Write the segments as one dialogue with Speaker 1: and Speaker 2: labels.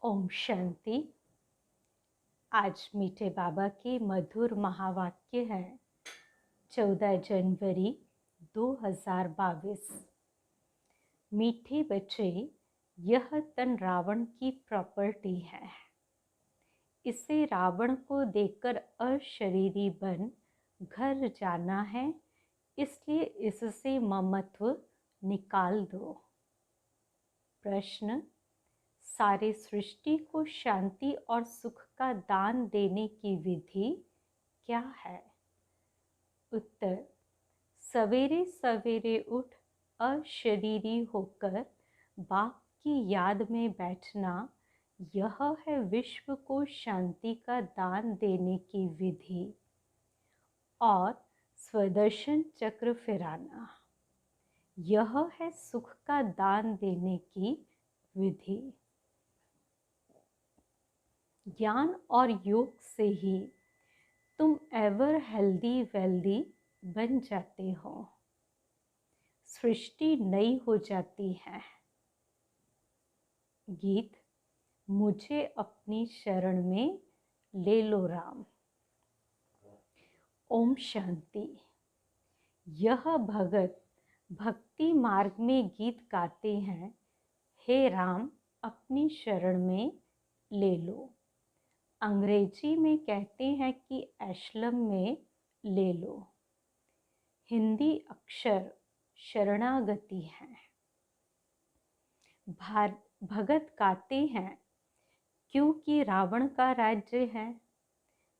Speaker 1: ओम शांति। आज मीठे बाबा के मधुर महावाक्य है 14 जनवरी 2022। मीठे बच्चे, यह तन रावण की प्रॉपर्टी है। इसे रावण को देकर अशरीरी बन घर जाना है, इसलिए इससे ममत्व निकाल दो। प्रश्न: सारे सृष्टि को शांति और सुख का दान देने की विधि क्या है? उत्तर: सवेरे सवेरे उठ अशरीरी होकर बाप की याद में बैठना, यह है विश्व को शांति का दान देने की विधि। और स्वदर्शन चक्र फिराना, यह है सुख का दान देने की विधि। ज्ञान और योग से ही तुम एवर हेल्दी वेल्दी बन जाते हो, सृष्टि नई हो जाती है। गीत: मुझे अपनी शरण में ले लो राम। ओम शांति। यह भगत भक्ति मार्ग में गीत गाते हैं, हे राम अपनी शरण में ले लो। अंग्रेजी में कहते हैं कि एशलम में ले लो। हिंदी अक्षर शरणागति है। भगत गाते हैं क्योंकि रावण का राज्य है,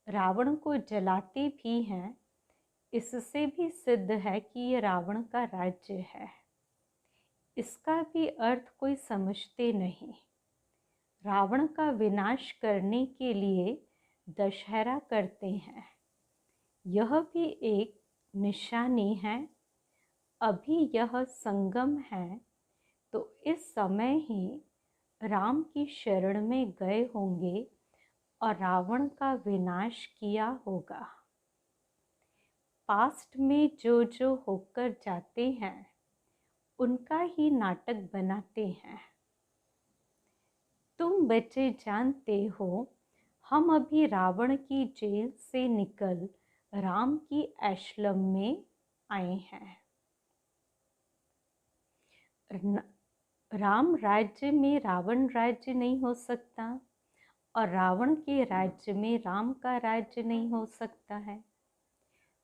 Speaker 1: रावण को जलाते भी हैं, इससे भी सिद्ध है कि ये रावण का राज्य है। इसका भी अर्थ कोई समझते नहीं। रावण का विनाश करने के लिए दशहरा करते हैं, यह भी एक निशानी है। अभी यह संगम है, तो इस समय ही राम की शरण में गए होंगे और रावण का विनाश किया होगा। पास्ट में जो जो होकर जाते हैं, उनका ही नाटक बनाते हैं। तुम बच्चे जानते हो, हम अभी रावण की जेल से निकल राम की एशलम में आए हैं। राम राज्य में रावण राज्य नहीं हो सकता और रावण के राज्य में राम का राज्य नहीं हो सकता है।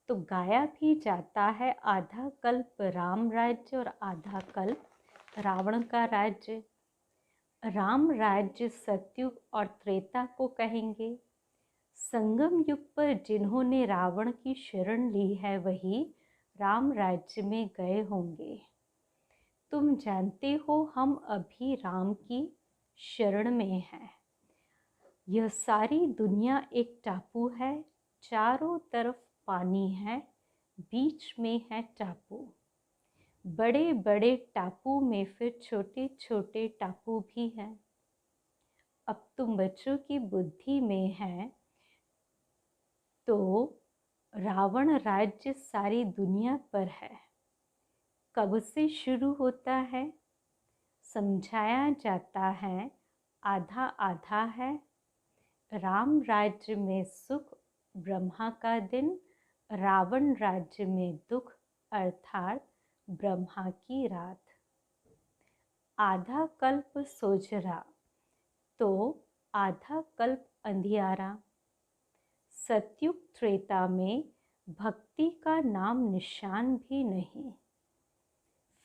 Speaker 1: तो गाया भी जाता है, आधा कल्प राम राज्य और आधा कल्प रावण का राज्य। राम राज्य सतयुग और त्रेता को कहेंगे। संगम युग पर जिन्होंने रावण की शरण ली है, वही राम राज्य में गए होंगे। तुम जानते हो, हम अभी राम की शरण में हैं। यह सारी दुनिया एक टापू है, चारों तरफ पानी है, बीच में है टापू। बड़े बड़े टापू में फिर छोटे छोटे टापू भी हैं। अब तुम बच्चों की बुद्धि में है, तो रावण राज्य सारी दुनिया पर है। कब से शुरू होता है? समझाया जाता है, आधा आधा है। राम राज्य में सुख ब्रह्मा का दिन, रावण राज्य में दुख अर्थात ब्रह्मा की रात। आधा कल्प सोजरा तो आधा कल्प अंधियारा। सतयुग त्रेता में भक्ति का नाम निशान भी नहीं।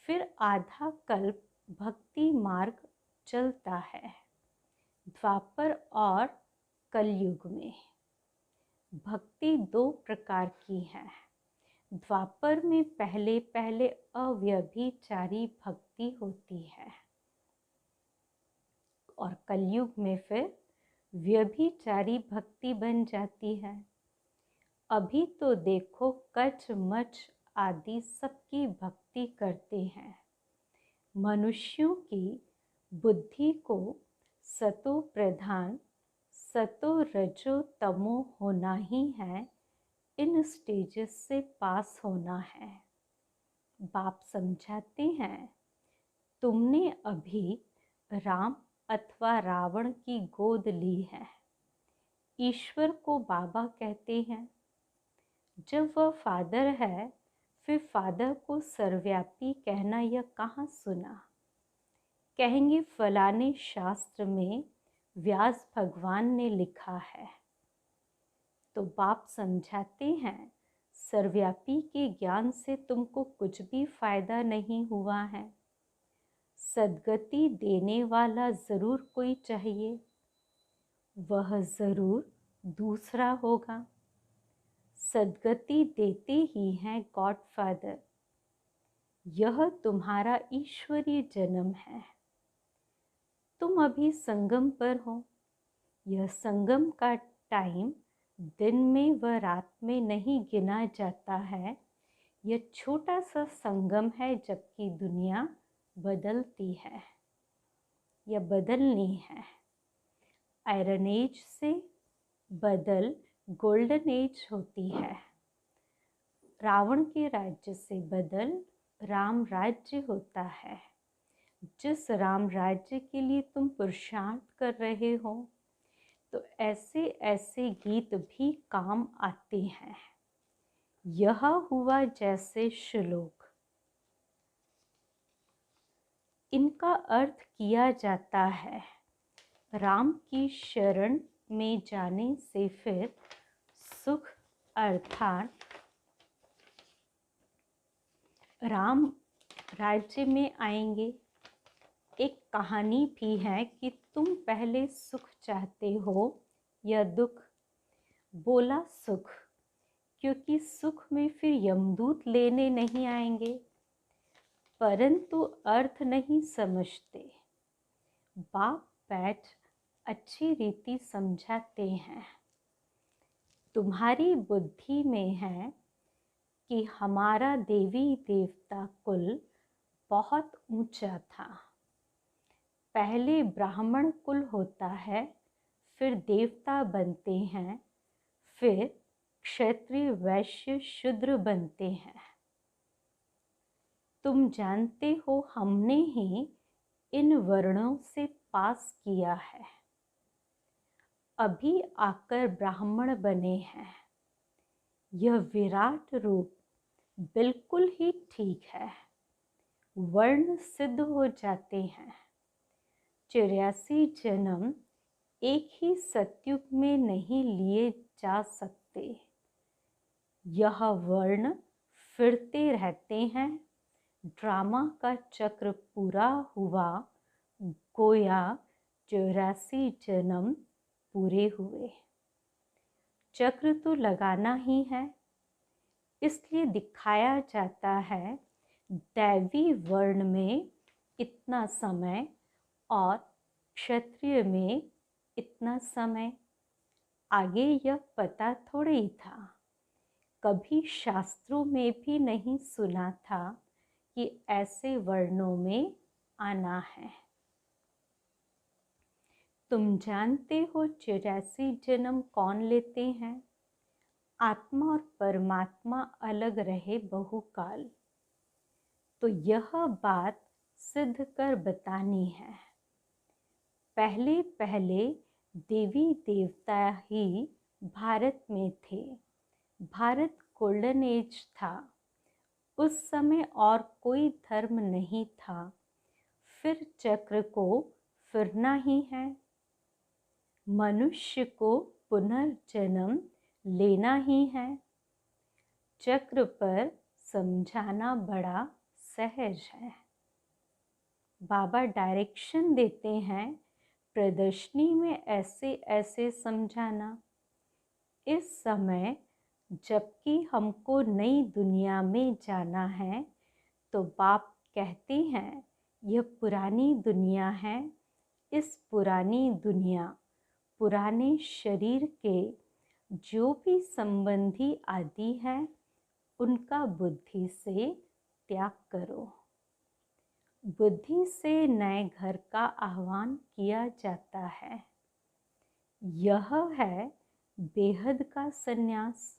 Speaker 1: फिर आधा कल्प भक्ति मार्ग चलता है। द्वापर और कलयुग में भक्ति दो प्रकार की है। द्वापर में पहले पहले अव्यभिचारी भक्ति होती है और कलयुग में फिर व्यभिचारी भक्ति बन जाती है। अभी तो देखो, कच मच आदि सबकी भक्ति करते हैं। मनुष्यों की बुद्धि को सतो प्रधान, सतो रजो तमो होना ही है। इन स्टेजेस से पास होना है। बाप समझाते हैं, तुमने अभी राम अथवा रावण की गोद ली है। ईश्वर को बाबा कहते हैं। जब वह फादर है, फिर फादर को सर्वव्यापी कहना यह कहाँ सुना। कहेंगे फलाने शास्त्र में व्यास भगवान ने लिखा है। तो बाप समझाते हैं, सर्वव्यापी के ज्ञान से तुमको कुछ भी फायदा नहीं हुआ है। सद्गति देने वाला जरूर कोई चाहिए, वह जरूर दूसरा होगा। सद्गति देते ही हैं गॉड फादर। यह तुम्हारा ईश्वरीय जन्म है। तुम अभी संगम पर हो। यह संगम का टाइम दिन में व रात में नहीं गिना जाता है। यह छोटा सा संगम है, जबकि दुनिया बदलती है या बदलनी है। आयरन एज से बदल गोल्डन एज होती है। रावण के राज्य से बदल राम राज्य होता है। जिस राम राज्य के लिए तुम पुरुषार्थ कर रहे हो, तो ऐसे ऐसे गीत भी काम आते हैं। यह हुआ जैसे श्लोक, इनका अर्थ किया जाता है। राम की शरण में जाने से फिर सुख अर्थात राम राज्य में आएंगे। एक कहानी भी है कि तुम पहले सुख चाहते हो या दुख। बोला सुख, क्योंकि सुख में फिर यमदूत लेने नहीं आएंगे, परंतु अर्थ नहीं समझते। बाप बैठ अच्छी रीति समझाते हैं। तुम्हारी बुद्धि में है कि हमारा देवी देवता कुल बहुत ऊंचा था। पहले ब्राह्मण कुल होता है, फिर देवता बनते हैं, फिर क्षत्रिय वैश्य शूद्र बनते हैं। तुम जानते हो हमने ही इन वर्णों से पास किया है। अभी आकर ब्राह्मण बने हैं। यह विराट रूप बिल्कुल ही ठीक है। वर्ण सिद्ध हो जाते हैं। 84 जन्म एक ही सतयुग में नहीं लिए जा सकते। यह वर्ण फिरते रहते हैं। ड्रामा का चक्र पूरा हुआ, गोया 84 जन्म पूरे हुए। चक्र तो लगाना ही है, इसलिए दिखाया जाता है दैवी वर्ण में इतना समय और क्षत्रिय में इतना समय। आगे यह पता थोड़ा ही था। कभी शास्त्रों में भी नहीं सुना था कि ऐसे वर्णों में आना है। तुम जानते हो 84 जन्म कौन लेते हैं? आत्मा और परमात्मा अलग रहे बहुकाल। तो यह बात सिद्ध कर बतानी है। पहले पहले देवी देवता ही भारत में थे। भारत गोल्डन एज था। उस समय और कोई धर्म नहीं था। फिर चक्र को फिरना ही है। मनुष्य को पुनर्जन्म लेना ही है। चक्र पर समझाना बड़ा सहज है। बाबा डायरेक्शन देते हैं, प्रदर्शनी में ऐसे ऐसे समझाना। इस समय जबकि हमको नई दुनिया में जाना है, तो बाप कहते हैं यह पुरानी दुनिया है। इस पुरानी दुनिया, पुराने शरीर के जो भी संबंधी आदि हैं, उनका बुद्धि से त्याग करो। बुद्धि से नए घर का आह्वान किया जाता है। यह है बेहद का संन्यास।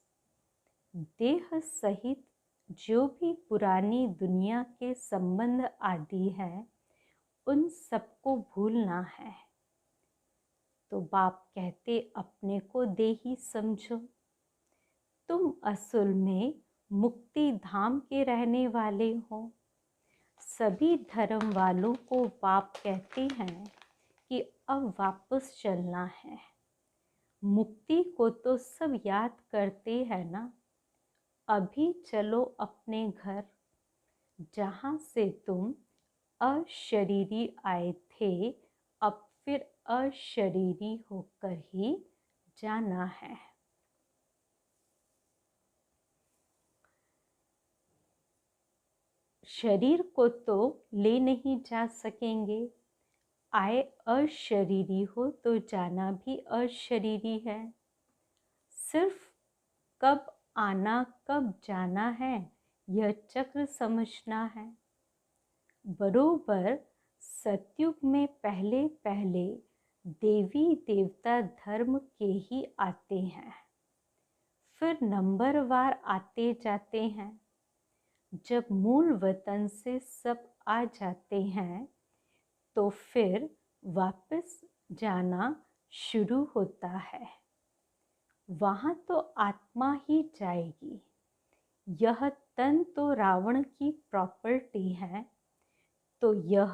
Speaker 1: देह सहित जो भी पुरानी दुनिया के संबंध आदि है, उन सबको भूलना है। तो बाप कहते अपने को देही समझो, तुम असल में मुक्ति धाम के रहने वाले हो। सभी धर्म वालों को बाप कहते हैं कि अब वापस चलना है। मुक्ति को तो सब याद करते हैं ना। अभी चलो अपने घर, जहाँ से तुम अशरीरी आए थे, अब फिर अशरीरी होकर ही जाना है। शरीर को तो ले नहीं जा सकेंगे। आए अशरीरी हो तो जाना भी अशरीरी है। सिर्फ कब आना कब जाना है, यह चक्र समझना है। बरोबर सतयुग में पहले पहले देवी देवता धर्म के ही आते हैं, फिर नंबरवार आते जाते हैं। जब मूल वतन से सब आ जाते हैं तो फिर वापस जाना शुरू होता है। वहाँ तो आत्मा ही जाएगी। यह तन तो रावण की प्रॉपर्टी है, तो यह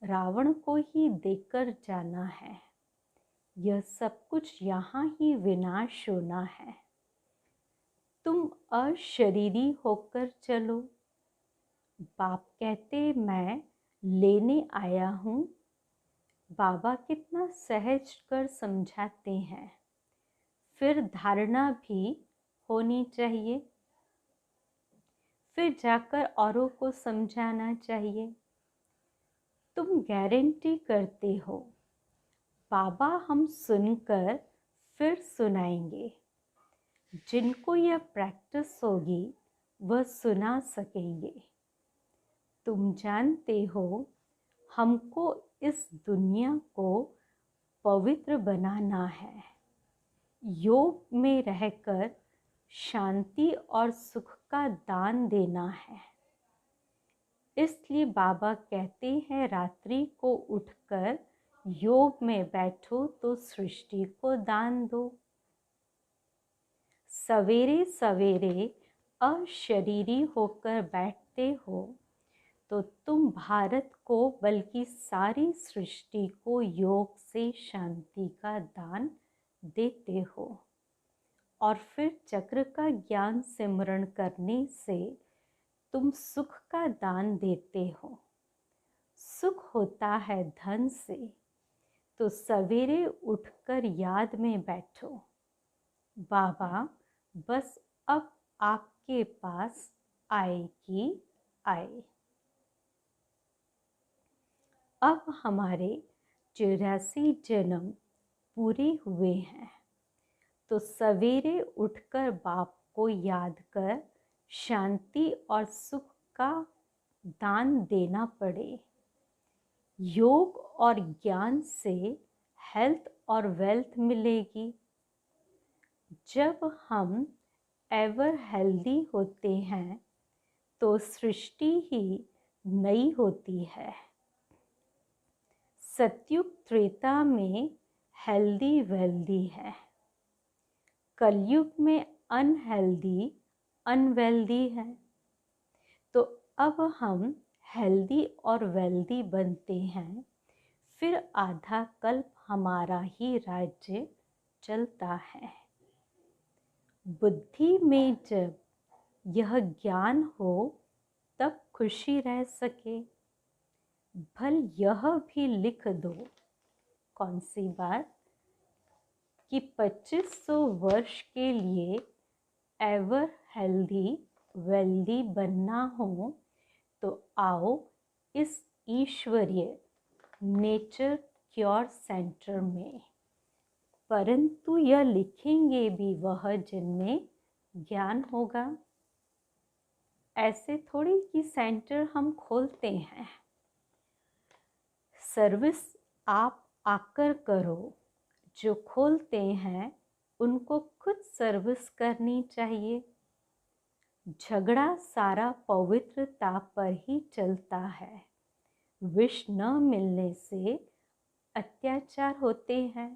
Speaker 1: रावण को ही देकर जाना है। यह सब कुछ यहाँ ही विनाश होना है। तुम अशरीरी होकर चलो। बाप कहते मैं लेने आया हूँ। बाबा कितना सहज कर समझाते हैं। फिर धारणा भी होनी चाहिए, फिर जाकर औरों को समझाना चाहिए। तुम गारंटी करते हो बाबा हम सुनकर फिर सुनाएंगे। जिनको यह प्रैक्टिस होगी वह सुना सकेंगे। तुम जानते हो हमको इस दुनिया को पवित्र बनाना है। योग में रहकर शांति और सुख का दान देना है। इसलिए बाबा कहते हैं रात्रि को उठकर योग में बैठो तो सृष्टि को दान दो। सवेरे सवेरे अशरीरी होकर बैठते हो तो तुम भारत को बल्कि सारी सृष्टि को योग से शांति का दान देते हो। और फिर चक्र का ज्ञान सिमरण करने से तुम सुख का दान देते हो। सुख होता है धन से, तो सवेरे उठकर याद में बैठो बाबा बस अब आपके पास आए कि आए। अब हमारे 84 जन्म पूरे हुए हैं, तो सवेरे उठकर बाप को याद कर शांति और सुख का दान देना पड़े। योग और ज्ञान से हेल्थ और वेल्थ मिलेगी। जब हम एवर हेल्दी होते हैं तो सृष्टि ही नई होती है। सतयुग त्रेता में हेल्दी वेल्दी है, कलयुग में अनहेल्दी अनवेल्दी है। तो अब हम हेल्दी और वेल्दी बनते हैं, फिर आधा कल्प हमारा ही राज्य चलता है। बुद्धि में जब यह ज्ञान हो तब खुशी रह सके। भल यह भी लिख दो, कौन सी बात, कि 2500 वर्ष के लिए एवर हेल्दी वेल्दी बनना हो तो आओ इस ईश्वरीय नेचर क्योर सेंटर में। परंतु यह लिखेंगे भी वह जिनमें ज्ञान होगा। ऐसे थोड़ी कि सेंटर हम खोलते हैं। सर्विस आप आकर करो। जो खोलते हैं उनको खुद सर्विस करनी चाहिए। झगड़ा सारा पवित्रता पर ही चलता है। विष न मिलने से अत्याचार होते हैं।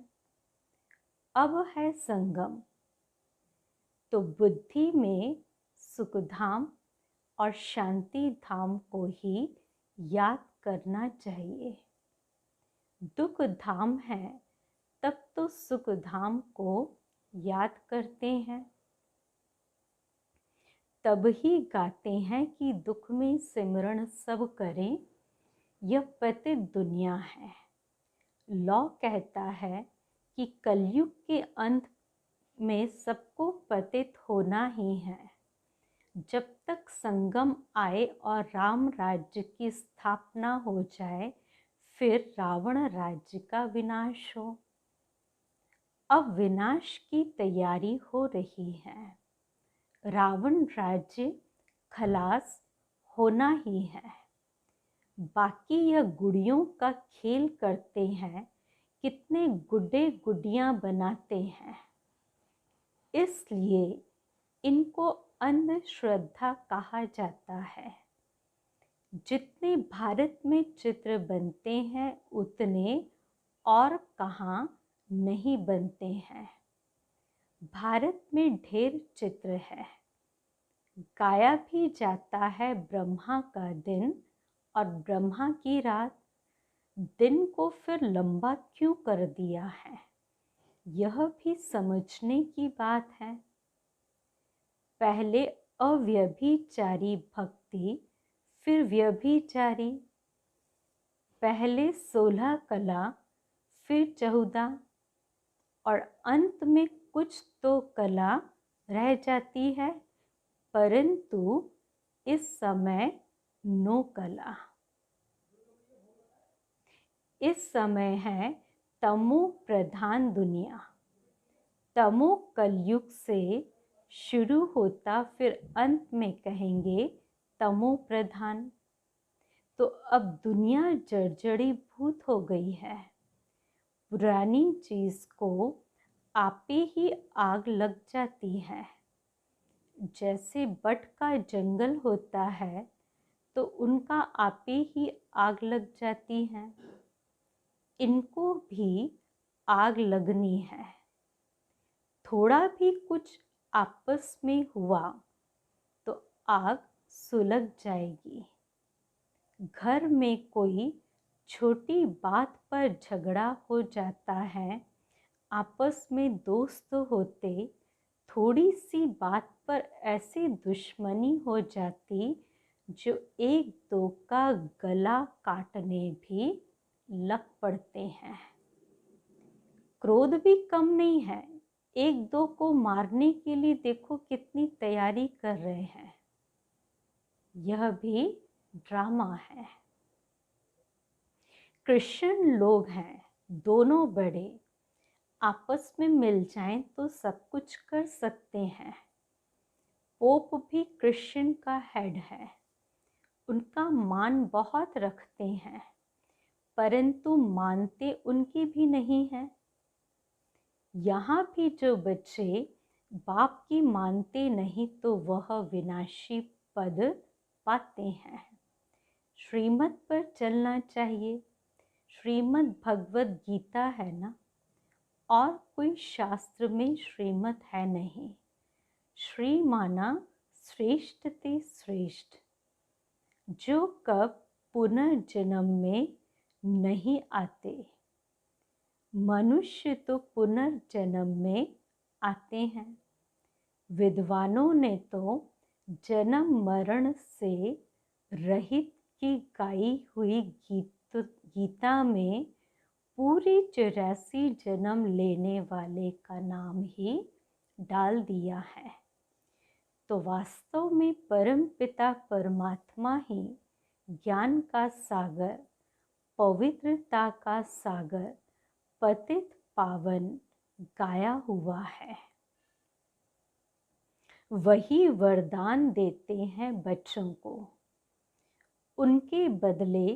Speaker 1: अब है संगम, तो बुद्धि में सुखधाम और शांति धाम को ही याद करना चाहिए। दुख धाम है तब तो सुख धाम को याद करते हैं। तब ही गाते हैं कि दुख में सिमरण सब करें, यह पतित दुनिया है। लौ कहता है कि कलयुग के अंत में सबको पतित होना ही है। जब तक संगम आए और राम राज्य की स्थापना हो जाए, फिर रावण राज्य का विनाश हो। अब विनाश की तैयारी हो रही है। रावण राज्य खलास होना ही है। बाकी यह गुड़ियों का खेल करते हैं, कितने गुड्डे गुड्डियां बनाते हैं। इसलिए इनको अंधश्रद्धा कहा जाता है। जितने भारत में चित्र बनते हैं उतने और कहाँ नहीं बनते हैं। भारत में ढेर चित्र है। गाया भी जाता है ब्रह्मा का दिन और ब्रह्मा की रात। दिन को फिर लंबा क्यों कर दिया है, यह भी समझने की बात है। पहले अव्यभिचारी भक्ति, फिर व्यभिचारी। पहले 16 कला, फिर 14, और अंत में कुछ तो कला रह जाती है, परंतु इस समय नो कला। इस समय है तमो प्रधान दुनिया। तमो कलयुग से शुरू होता, फिर अंत में कहेंगे तमो प्रधान। तो अब दुनिया जर्जरी भूत हो गई है। पुरानी चीज को आपे ही आग लग जाती है। जैसे बट का जंगल होता है तो उनका आपे ही आग लग जाती है। इनको भी आग लगनी है। थोड़ा भी कुछ आपस में हुआ तो आग सुलग जाएगी। घर में कोई छोटी बात पर झगड़ा हो जाता है, आपस में दोस्त होते, थोड़ी सी बात पर ऐसी दुश्मनी हो जाती जो एक दो का गला काटने भी लग पड़ते हैं। क्रोध भी कम नहीं है, एक दो को मारने के लिए देखो कितनी तैयारी कर रहे हैं। यह भी ड्रामा है। क्रिश्चियन लोग हैं दोनों बड़े, आपस में मिल जाएं तो सब कुछ कर सकते हैं। पोप भी क्रिश्चियन का हेड है, उनका मान बहुत रखते हैं, परंतु मानते उनकी भी नहीं है। यहाँ भी जो बच्चे बाप की मानते नहीं तो वह विनाशी पद पाते हैं। श्रीमत पर चलना चाहिए। श्रीमद् भगवद गीता है ना, और कोई शास्त्र में श्रीमत है नहीं। श्री माना श्रेष्ठ ते श्रेष्ठ, जो कब पुनर्जन्म में नहीं आते। मनुष्य तो पुनर्जन्म में आते हैं। विद्वानों ने तो जन्म मरण से रहित की गाई हुई गीता में पूरी 84 जन्म लेने वाले का नाम ही डाल दिया है। तो वास्तव में परम पिता परमात्मा ही ज्ञान का सागर, पवित्रता का सागर, पतित पावन गाया हुआ है। वही वरदान देते हैं बच्चों को। उनके बदले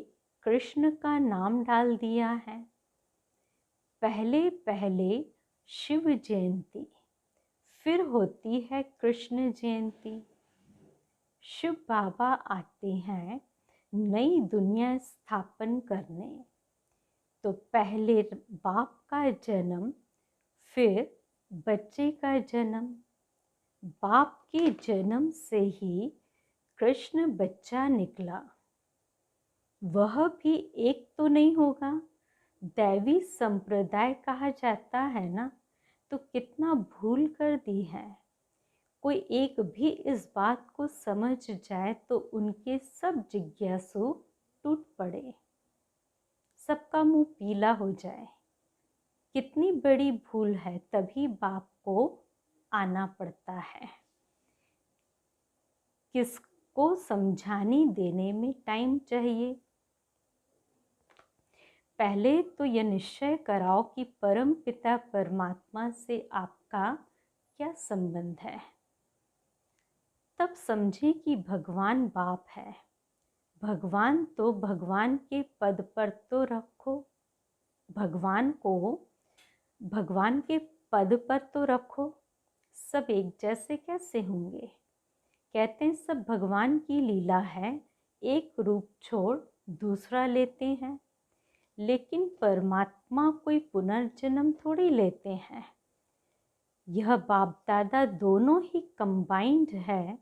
Speaker 1: कृष्ण का नाम डाल दिया है। पहले पहले शिव जयंती, फिर होती है कृष्ण जयंती। शिव बाबा आते हैं नई दुनिया स्थापन करने। तो पहले बाप का जन्म, फिर बच्चे का जन्म। बाप के जन्म से ही कृष्ण बच्चा निकला। वह भी एक तो नहीं होगा, दैवी संप्रदाय कहा जाता है ना, तो कितना भूल कर दी है। कोई एक भी इस बात को समझ जाए तो उनके सब जिज्ञासु टूट पड़े, सबका मुंह पीला हो जाए। कितनी बड़ी भूल है, तभी बाप को आना पड़ता है। किसको समझाने देने में टाइम चाहिए। पहले तो यह निश्चय कराओ कि परम पिता परमात्मा से आपका क्या संबंध है, तब समझे कि भगवान बाप है। भगवान तो भगवान के पद पर तो रखो, भगवान को भगवान के पद पर तो रखो। सब एक जैसे कैसे होंगे। कहते हैं सब भगवान की लीला है, एक रूप छोड़ दूसरा लेते हैं। लेकिन परमात्मा कोई पुनर्जन्म थोड़ी लेते हैं। यह बाप दादा दोनों ही कंबाइंड है।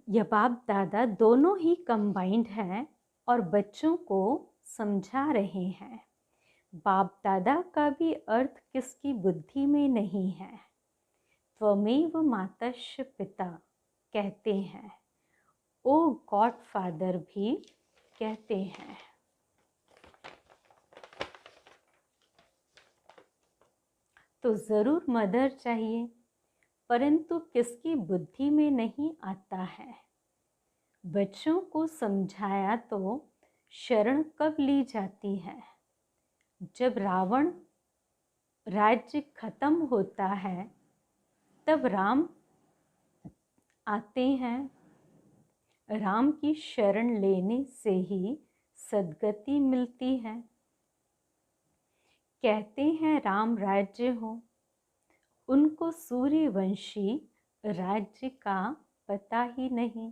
Speaker 1: यह बाप दादा दोनों ही कंबाइंड हैं और बच्चों को समझा रहे हैं। बाप दादा का भी अर्थ किसकी बुद्धि में नहीं है। त्वमेव मातश्च पिता कहते हैं, ओ गॉड फादर भी कहते हैं। तो ज़रूर मदर चाहिए, परंतु किसकी बुद्धि में नहीं आता है। बच्चों को समझाया तो शरण कब ली जाती है, जब रावण राज्य खत्म होता है, तब राम आते हैं। राम की शरण लेने से ही सद्गति मिलती है। कहते हैं राम राज्य हो, उनको सूर्यवंशी राज्य का पता ही नहीं।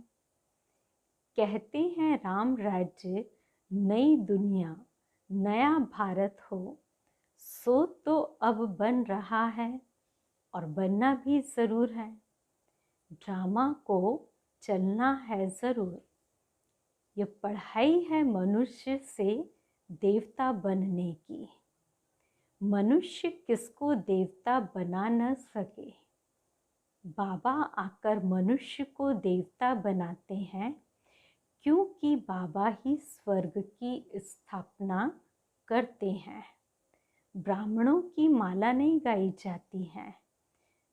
Speaker 1: कहते हैं राम राज्य नई दुनिया नया भारत हो, सो तो अब बन रहा है और बनना भी ज़रूर है। ड्रामा को चलना है ज़रूर। यह पढ़ाई है मनुष्य से देवता बनने की। मनुष्य किसको देवता बना न सके। बाबा आकर मनुष्य को देवता बनाते हैं, क्योंकि बाबा ही स्वर्ग की स्थापना करते हैं। ब्राह्मणों की माला नहीं गाई जाती है,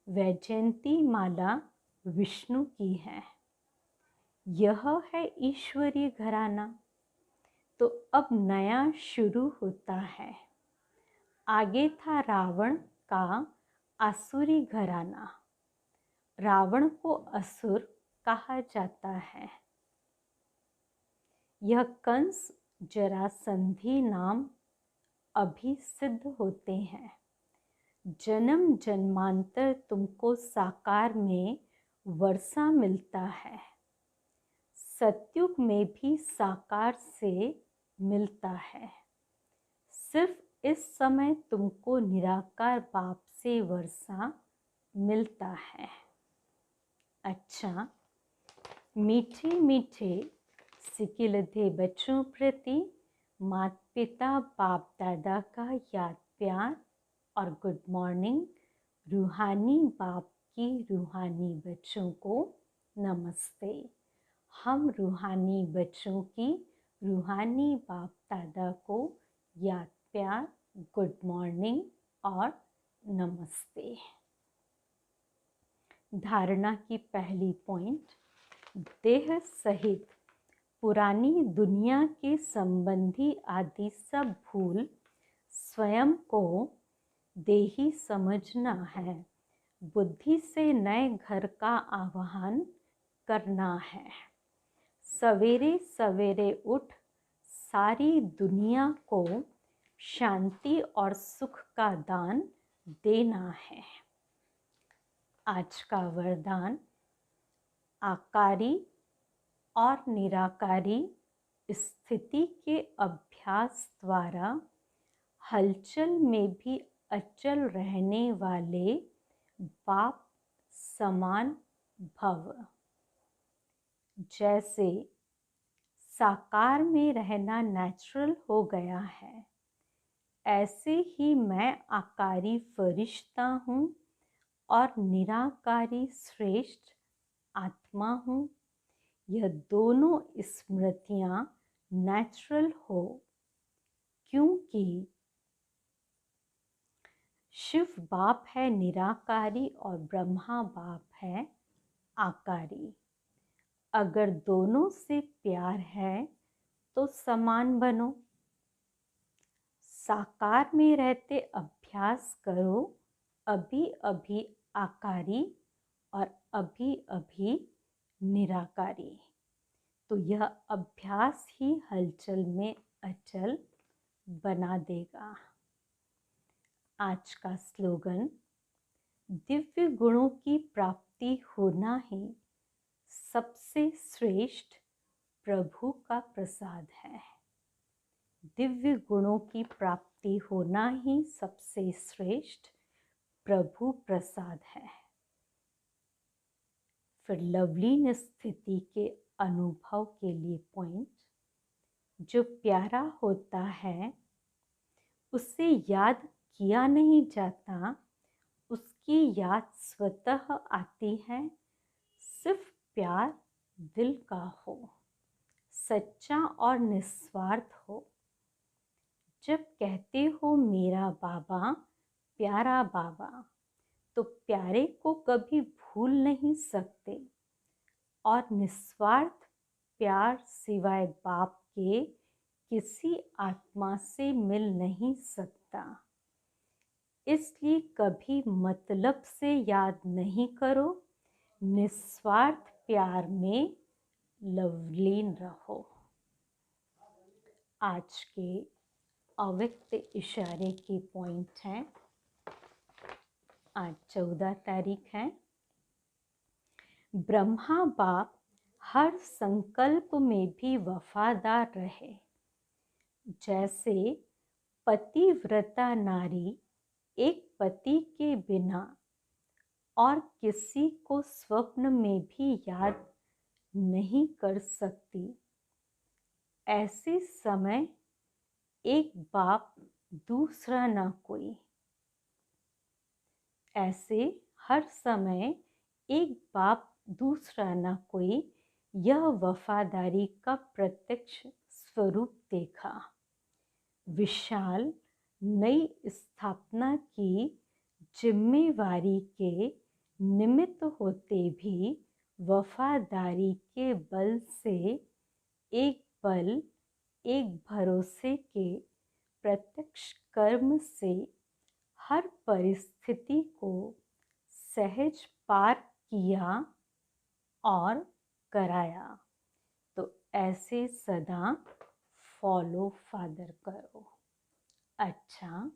Speaker 1: वैजयंती माला विष्णु की है। यह है ईश्वरीय घराना। तो अब नया शुरू होता है। आगे था रावण का आसुरी घराना। रावण को असुर कहा जाता है। यह कंस जरासंधी नाम अभी सिद्ध होते हैं। जन्म जन्मांतर तुमको साकार में वर्षा मिलता है, सतयुग में भी साकार से मिलता है। सिर्फ इस समय तुमको निराकार बाप से वर्षा मिलता है। अच्छा, मीठे मीठे सिकिलधे बच्चों प्रति माता पिता बाप दादा का याद प्यार और गुड मॉर्निंग। रूहानी बाप की रूहानी बच्चों को नमस्ते। हम रूहानी बच्चों की रूहानी बाप दादा को याद प्यार, गुड मॉर्निंग और नमस्ते। धारणा की पहली पॉइंट, देह सहित पुरानी दुनिया के संबंधी आदि सब भूल स्वयं को देही समझना है। बुद्धि से नए घर का आह्वान करना है। सवेरे सवेरे उठ सारी दुनिया को शांति और सुख का दान देना है। आज का वरदान, आकारी और निराकारी स्थिति के अभ्यास द्वारा हलचल में भी अचल रहने वाले बाप समान भव। जैसे साकार में रहना नेचुरल हो गया है, ऐसे ही मैं आकारी फरिश्ता हूँ और निराकारी श्रेष्ठ आत्मा हूँ। यह दोनों स्मृतियाँ नेचुरल हो, क्योंकि शिव बाप है निराकारी और ब्रह्मा बाप है आकारी। अगर दोनों से प्यार है तो समान बनो। साकार में रहते अभ्यास करो, अभी अभी आकारी और अभी अभी निराकारी। तो यह अभ्यास ही हलचल में अचल बना देगा। आज का स्लोगन, दिव्य गुणों की प्राप्ति होना ही सबसे श्रेष्ठ प्रभु का प्रसाद है। दिव्य गुणों की प्राप्ति होना ही सबसे श्रेष्ठ प्रभु प्रसाद है। फिर लवलीन स्थिति के अनुभव के लिए पॉइंट, जो प्यारा होता है उसे याद किया नहीं जाता, उसकी याद स्वतः आती है। सिर्फ प्यार दिल का हो, सच्चा और निस्वार्थ हो। जब कहते हो मेरा बाबा, प्यारा बाबा, तो प्यारे को कभी भूल नहीं सकते। और निस्वार्थ प्यार सिवाय बाप के किसी आत्मा से मिल नहीं सकता। इसलिए कभी मतलब से याद नहीं करो, निस्वार्थ प्यार में लवलीन रहो। आज के अव्यक्त इशारे के पॉइंट हैं। आज 14 तारीख है। ब्रह्मा बाप हर संकल्प में भी वफादार रहे। जैसे पतिव्रता नारी एक पति के बिना और किसी को स्वप्न में भी याद नहीं कर सकती, ऐसे समय एक बाप दूसरा ना कोई। ऐसे हर समय एक बाप दूसरा ना कोई, यह वफादारी का प्रत्यक्ष स्वरूप देखा। विशाल नई स्थापना की जिम्मेवारी के निमित्त होते भी वफादारी के बल से, एक भरोसे के प्रत्यक्ष कर्म से हर परिस्थिति को सहज पार किया और कराया। तो ऐसे सदा फॉलो फादर करो। अच्छा,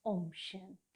Speaker 1: ओम शांति।